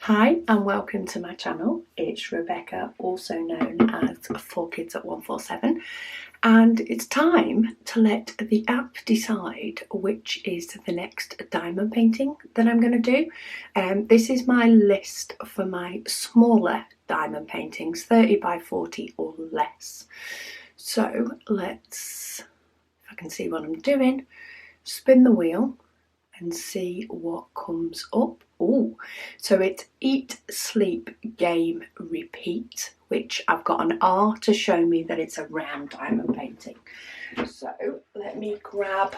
Hi and welcome to my channel. It's Rebecca, also known as 4Kids at 147, and it's time to let the app decide which is the next diamond painting that I'm going to do. This is my list for my smaller diamond paintings, 30 by 40 or less. So let's, if I can see what I'm doing, spin the wheel and see what comes up. Oh, so it's Eat, Sleep, Game, Repeat, which I've got an R to show me that it's a round diamond painting. So let me grab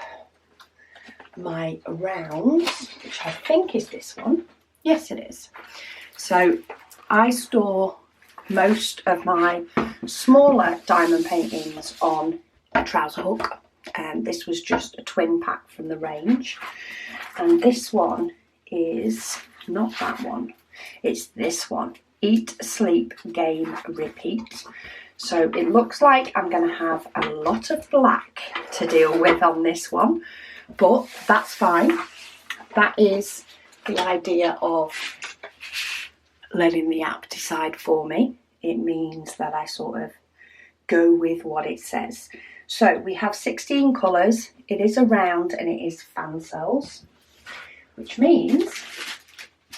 my rounds, which I think is this one. Yes, it is. So I store most of my smaller diamond paintings on a trouser hook. And this was just a twin pack from the range. And this one is not that one, it's this one, Eat, Sleep, Game, Repeat. So it looks like I'm going to have a lot of black to deal with on this one, but that's fine. That is the idea of letting the app decide for me. It means that I sort of go with what it says. So we have 16 colours, it is a round and it is fan cells, which means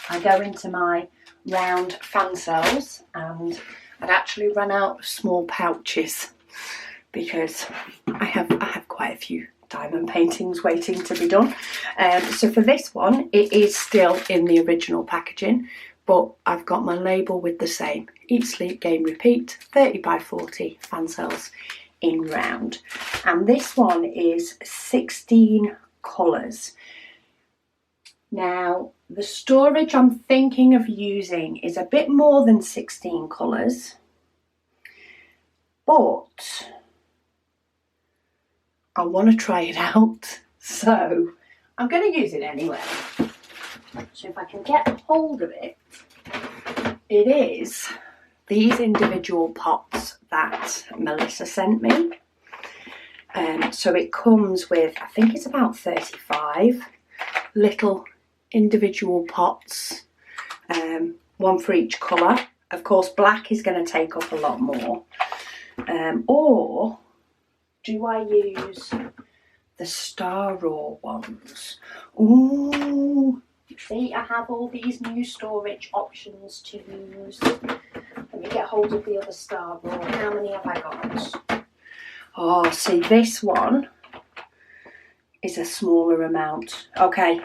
I go into my round fan cells and I'd actually run out of small pouches because I have quite a few diamond paintings waiting to be done. So for this one, it is still in the original packaging, but I've got my label with the same, Eat, Sleep, Game, Repeat, 30 by 40 fan cells in round. And this one is 16 colours. Now, the storage I'm thinking of using is a bit more than 16 colours, but I want to try it out, so I'm going to use it anyway. So if I can get hold of it, it is these individual pots that Melissa sent me. So it comes with, I think it's about 35 little individual pots, one for each colour. Of course, black is going to take up a lot more. Or do I use the Star Raw ones? Ooh, see, I have all these new storage options to use. Let me get hold of the other Star Raw. How many have I got? Oh, see, this one is a smaller amount. Okay,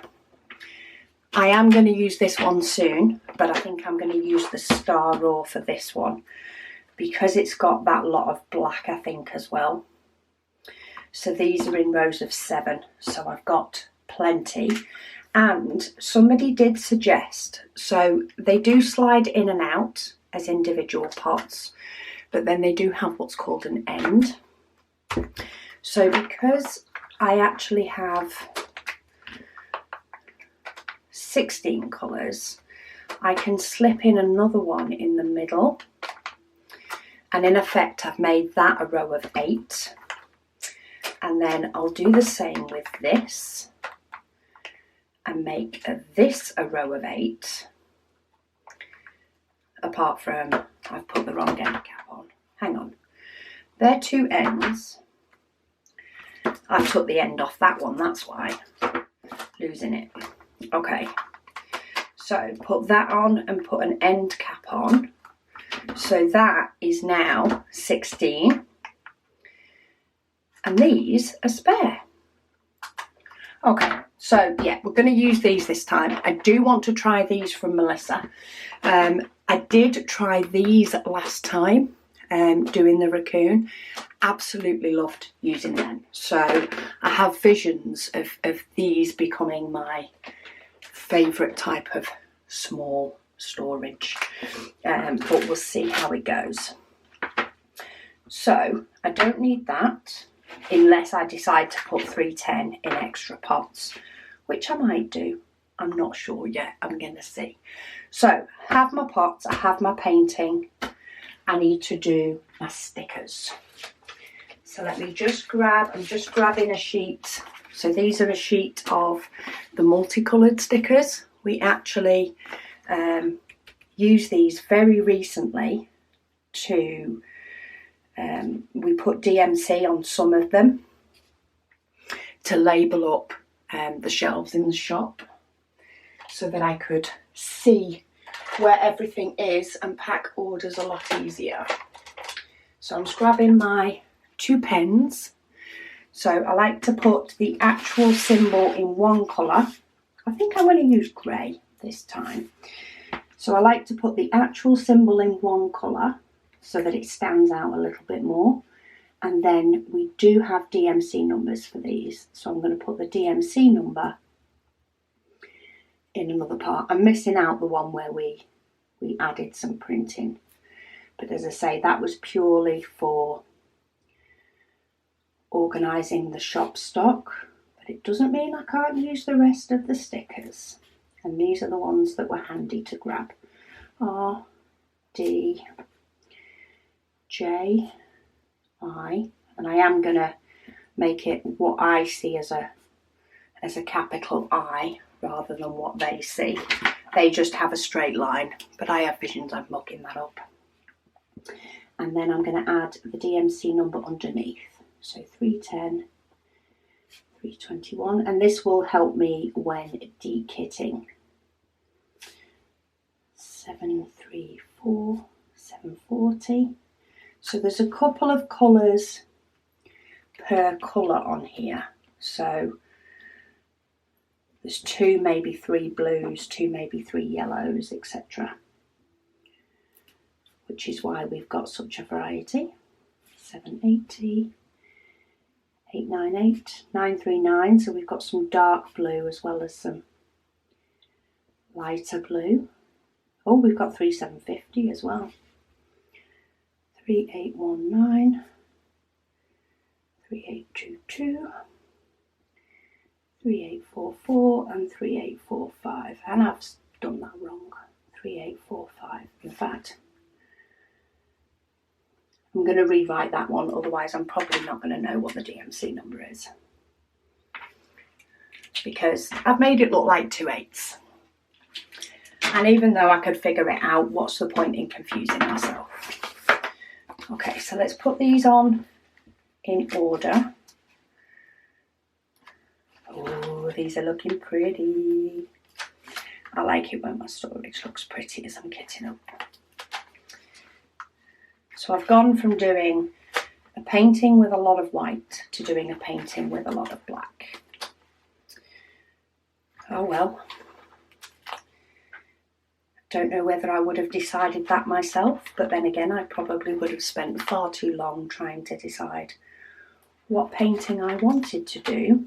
I am going to use this one soon, but I think I'm going to use the Star Raw for this one because it's got that lot of black, I think, as well. So these are in rows of 7, so I've got plenty. And somebody did suggest, so they do slide in and out as individual pots, but then they do have what's called an end. So because I actually have 16 colours, I can slip in another one in the middle, and in effect I've made that a row of 8, and then I'll do the same with this and make this a row of 8, apart from I've put the wrong end cap on. Hang on, they're 2 ends. I took the end off that one, that's why, losing it. Okay, so put that on and put an end cap on. So that is now 16. And these are spare. Okay, so yeah, we're going to use these this time. I do want to try these from Melissa. I did try these last time, doing the raccoon. Absolutely loved using them. So I have visions of these becoming my favourite type of small storage, but we'll see how it goes. So I don't need that unless I decide to put 310 in extra pots, which I might do. I'm not sure yet, I'm going to see. So I have my pots, I have my painting, I need to do my stickers. So let me just grab, I'm just grabbing a sheet. So these are a sheet of the multicoloured stickers. We actually used these very recently to, we put DMC on some of them to label up the shelves in the shop so that I could see where everything is and pack orders a lot easier. So I'm just grabbing my 2 pens. So I like to put the actual symbol in one colour. I think I'm going to use grey this time. So I like to put the actual symbol in one colour so that it stands out a little bit more. And then we do have DMC numbers for these. So I'm going to put the DMC number in another part. I'm missing out the one where we added some printing. But as I say, that was purely for organising the shop stock. But it doesn't mean I can't use the rest of the stickers. And these are the ones that were handy to grab. R, D, J, I, and I am going to make it what I see as a capital I rather than what they see. They just have a straight line, but I have visions of mucking that up. And then I'm going to add the DMC number underneath. So 310, 321, and this will help me when dekitting. 734, 740. So there's a couple of colours per colour on here. So there's 2, maybe 3 blues, 2, maybe 3 yellows, etc. Which is why we've got such a variety. 780, 898, 939. So we've got some dark blue as well as some lighter blue. Oh, we've got 3750 as well. 3819, 3822, 3844 and 3845. And I've done that wrong. 3845. In fact, I'm going to rewrite that one, otherwise I'm probably not going to know what the DMC number is. Because I've made it look like 2 8s. And even though I could figure it out, what's the point in confusing myself? Okay, so let's put these on in order. Oh, these are looking pretty. I like it when my storage looks pretty as I'm kitting up. So I've gone from doing a painting with a lot of white to doing a painting with a lot of black. Oh well. Don't know whether I would have decided that myself, but then again I probably would have spent far too long trying to decide what painting I wanted to do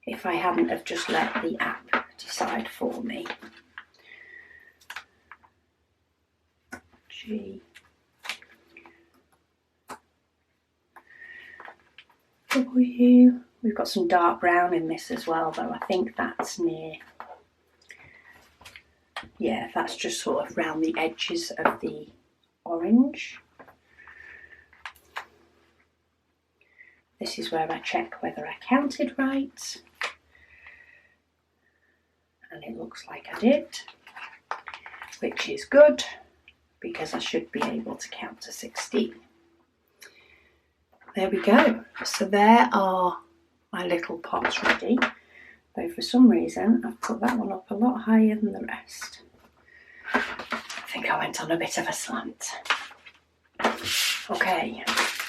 if I hadn't have just let the app decide for me. G, W. We've got some dark brown in this as well, though I think that's near. Yeah, that's just sort of round the edges of the orange. This is where I check whether I counted right. And it looks like I did, which is good because I should be able to count to 16. There we go. So there are my little pots ready. Though for some reason I've put that one up a lot higher than the rest. I think I went on a bit of a slant. Okay,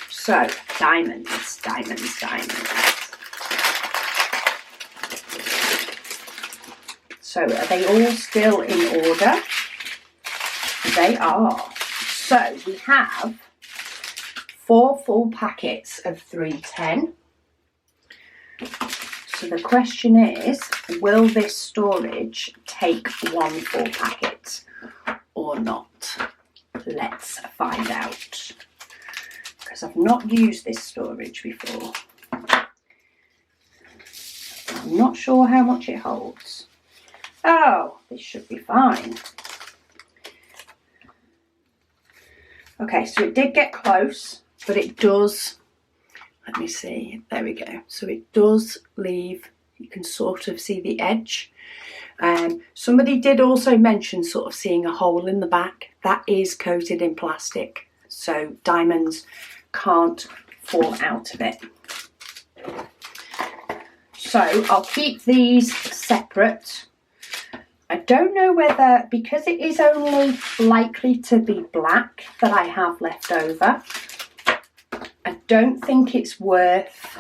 so diamonds, diamonds, diamonds. So are they all still in order? They are. So we have 4 full packets of 310. So the question is, will this storage take 1 full packet or not? Let's find out. Because I've not used this storage before. I'm not sure how much it holds. Oh, this should be fine. Okay, so it did get close, but it does, let me see, there we go. So it does leave You can sort of see the edge. Somebody did also mention sort of seeing a hole in the back. That is coated in plastic, so diamonds can't fall out of it. So I'll keep these separate. I don't know whether, because it is only likely to be black that I have left over, I don't think it's worth,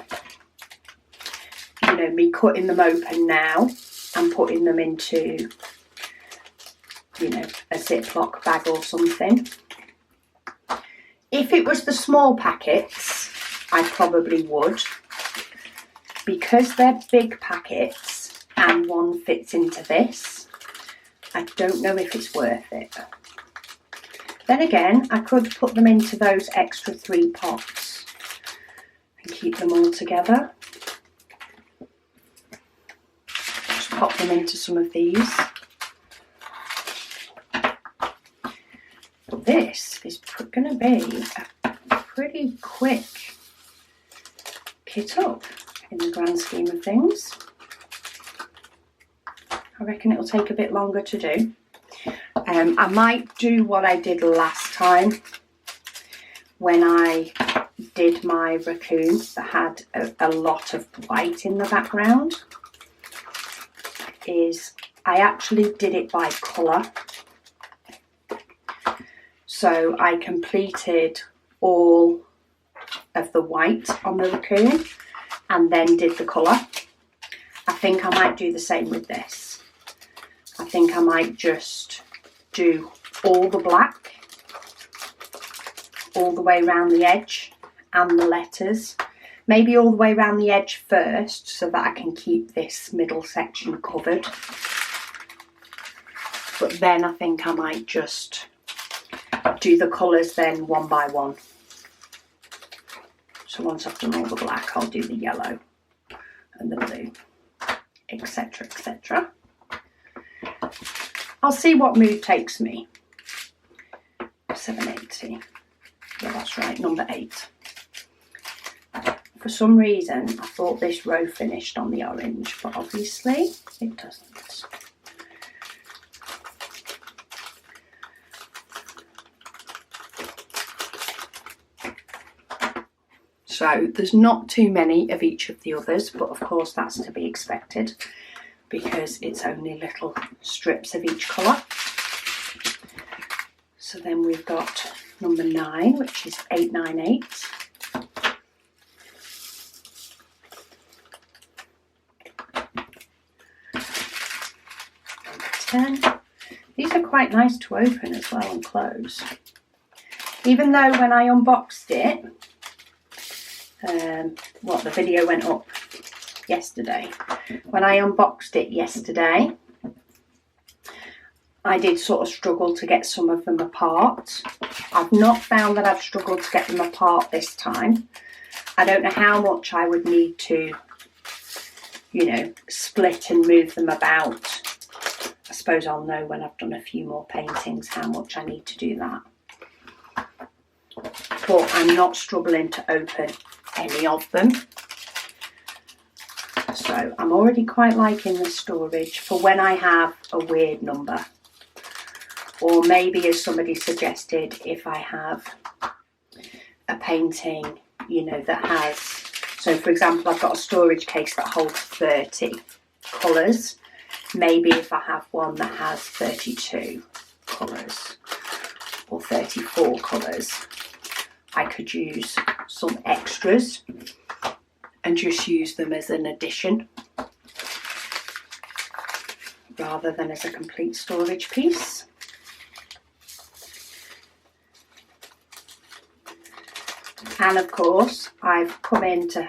you know, me cutting them open now and putting them into, you know, a Ziploc bag or something. If it was the small packets, I probably would. Because they're big packets and one fits into this, I don't know if it's worth it. Then again, I could put them into those extra 3 pots and keep them all together. Just pop them into some of these. But this is going to be a pretty quick kit up in the grand scheme of things. I reckon it'll take a bit longer to do. I might do what I did last time when I did my raccoon that had a lot of white in the background. Is I actually did it by colour. So I completed all of the white on the raccoon and then did the colour. I think I might do the same with this. I think I might just do all the black all the way around the edge and the letters. Maybe all the way around the edge first so that I can keep this middle section covered. But then I think I might just do the colours then one by one. So once I've done all the black, I'll do the yellow and the blue, etc, etc. I'll see what mood takes me. 780. Yeah, that's right, number 8. For some reason, I thought this row finished on the orange, but obviously it doesn't. So there's not too many of each of the others, but of course that's to be expected because it's only little strips of each colour. So then we've got number 9, which is 898. Number 10. These are quite nice to open as well and close. Even though when I unboxed it, the video went up yesterday. When I unboxed it yesterday, I did sort of struggle to get some of them apart. I've not found that I've struggled to get them apart this time. I don't know how much I would need to, you know, split and move them about. I suppose I'll know when I've done a few more paintings how much I need to do that. But I'm not struggling to open any of them. So I'm already quite liking the storage for when I have a weird number. Or maybe, as somebody suggested, if I have a painting, you know, that has, so for example, I've got a storage case that holds 30 colours. Maybe if I have one that has 32 colours or 34 colours, I could use some extras and just use them as an addition rather than as a complete storage piece. And of course, I've come in to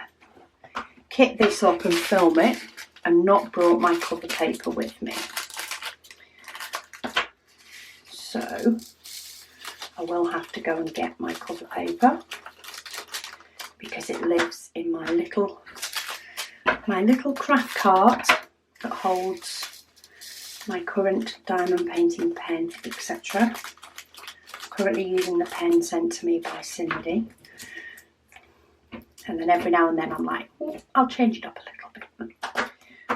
kit this up and film it and not brought my cover paper with me. So I will have to go and get my cover paper because it lives in my little craft cart that holds my current diamond painting pen, etc. Currently using the pen sent to me by Cindy. And then every now and then I'm like, oh, I'll change it up a little bit.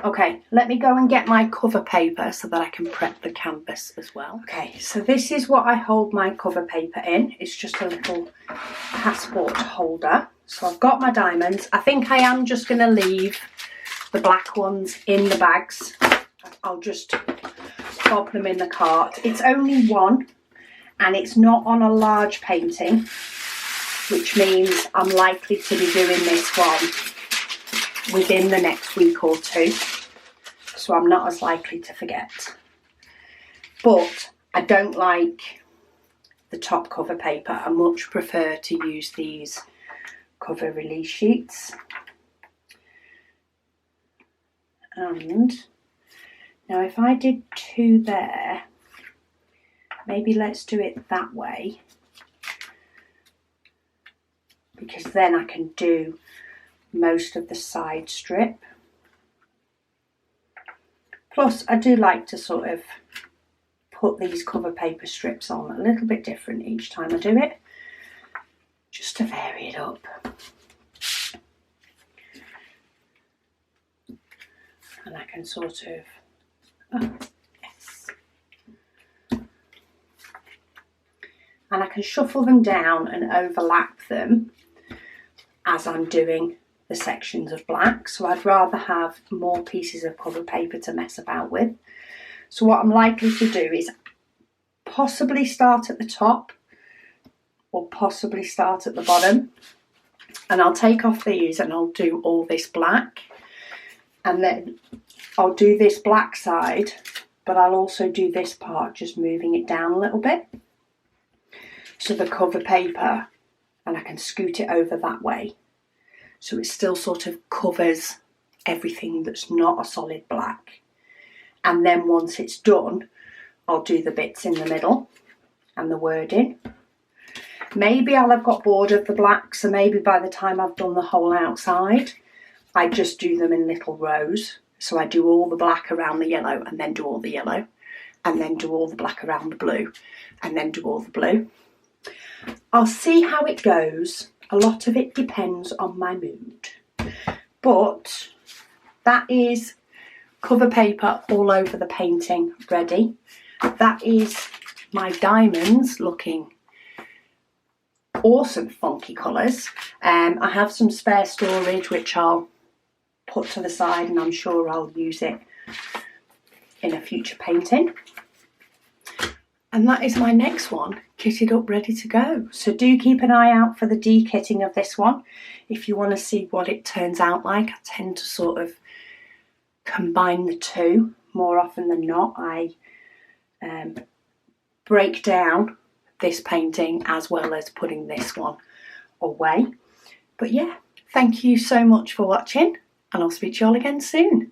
Okay, let me go and get my cover paper so that I can prep the canvas as well. Okay, so this is what I hold my cover paper in. It's just a little passport holder. So I've got my diamonds. I think I am just going to leave the black ones in the bags. I'll just pop them in the cart. It's only one and it's not on a large painting, which means I'm likely to be doing this one within the next week or two, so I'm not as likely to forget. But I don't like the top cover paper. I much prefer to use these cover release sheets. And now if I did 2 there, maybe let's do it that way, because then I can do most of the side strip. Plus I do like to sort of put these cover paper strips on a little bit different each time I do it, just to vary it up. And I can sort of, oh, yes. And I can shuffle them down and overlap them as I'm doing the sections of black. So I'd rather have more pieces of cover paper to mess about with. So what I'm likely to do is possibly start at the top or possibly start at the bottom, and I'll take off these and I'll do all this black, and then I'll do this black side, but I'll also do this part, just moving it down a little bit, so the cover paper, and I can scoot it over that way, so it still sort of covers everything that's not a solid black. And then once it's done, I'll do the bits in the middle and the wording. Maybe I'll have got bored of the black, so maybe by the time I've done the whole outside, I just do them in little rows. So I do all the black around the yellow and then do all the yellow, and then do all the black around the blue and then do all the blue. I'll see how it goes. A lot of it depends on my mood. But that is cover paper all over the painting ready. That is my diamonds looking awesome funky colours. I have some spare storage which I'll put to the side, and I'm sure I'll use it in a future painting. And that is my next one, kitted up, ready to go. So do keep an eye out for the de-kitting of this one if you want to see what it turns out like. I tend to sort of combine the two more often than not. I break down this painting as well as putting this one away. But yeah, thank you so much for watching, and I'll speak to you all again soon.